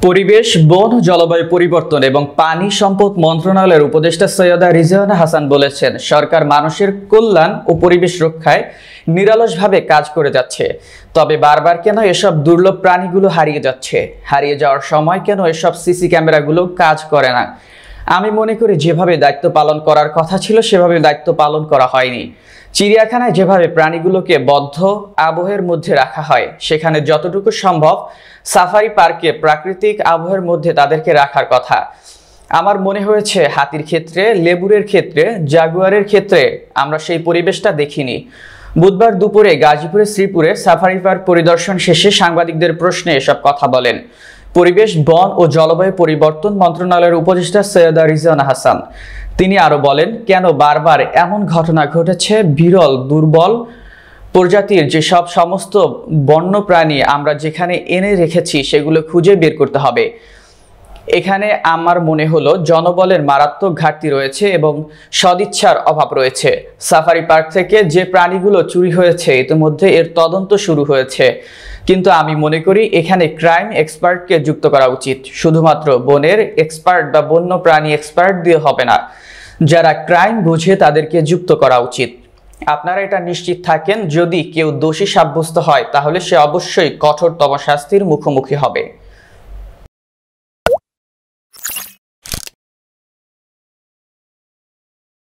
পরিবেশ, বন, জলবায়ু পরিবর্তন এবং পানি সম্পদ মন্ত্রণালয়ের উপদেষ্টা সৈয়দা রিজওয়ানা হাসান বলেছেন, সরকার মানুষের কল্যাণ ও পরিবেশ রক্ষায় নিরলসভাবে কাজ করে যাচ্ছে। তবে বারবার কেন এসব দুর্লভ প্রাণীগুলো হারিয়ে যাচ্ছে? হারিয়ে যাওয়ার সময় কেন এসব সিসি ক্যামেরাগুলো কাজ করে না? আমি মনে করি যেভাবে দায়িত্ব পালন করার কথা ছিল সেভাবে দায়িত্ব পালন করা হয়নি। চিড়িয়াখানায় যেভাবে প্রাণীগুলোকে বদ্ধ আবহের মধ্যে রাখা হয়, সেখানে যতটুকু সম্ভব সাফারি পার্কে প্রাকৃতিক আবহের মধ্যে তাদেরকে রাখার কথা। আমার মনে হয়েছে হাতির ক্ষেত্রে, লেবুরের ক্ষেত্রে, জাগুয়ারের ক্ষেত্রে আমরা সেই পরিবেশটা দেখিনি। বুধবার দুপুরে গাজীপুরের শ্রীপুরে সাফারি পার্ক পরিদর্শন শেষে সাংবাদিকদের প্রশ্নে এসব কথা বলেন পরিবেশ, বন ও জলবায়ু পরিবর্তন মন্ত্রণালয়ের উপদেষ্টা সৈয়দা রিজওয়ানা হাসান। তিনি আরো বলেন, কেন বারবার এমন ঘটনা ঘটেছে? বিরল দুর্বল প্রজাতির যেসব সমস্ত বন্য প্রাণী আমরা যেখানে এনে রেখেছি সেগুলো খুঁজে বের করতে হবে। এখানে আমার মনে হলো জনবলের মারাত্মক ঘাটতি রয়েছে এবং সদিচ্ছার অভাব রয়েছে। সাফারি পার্ক থেকে যে প্রাণীগুলো চুরি হয়েছে ইতিমধ্যে এর তদন্ত শুরু হয়েছে, কিন্তু আমি মনে করি এখানে ক্রাইম এক্সপার্টকে যুক্ত করা উচিত। শুধুমাত্র বনের এক্সপার্ট বা বন্য প্রাণী এক্সপার্ট দিয়ে হবে না, যারা ক্রাইম বুঝে তাদেরকে যুক্ত করা উচিত। আপনারা এটা নিশ্চিত থাকেন, যদি কেউ দোষী সাব্যস্ত হয় তাহলে সে অবশ্যই কঠোরতম শাস্তির মুখোমুখি হবে।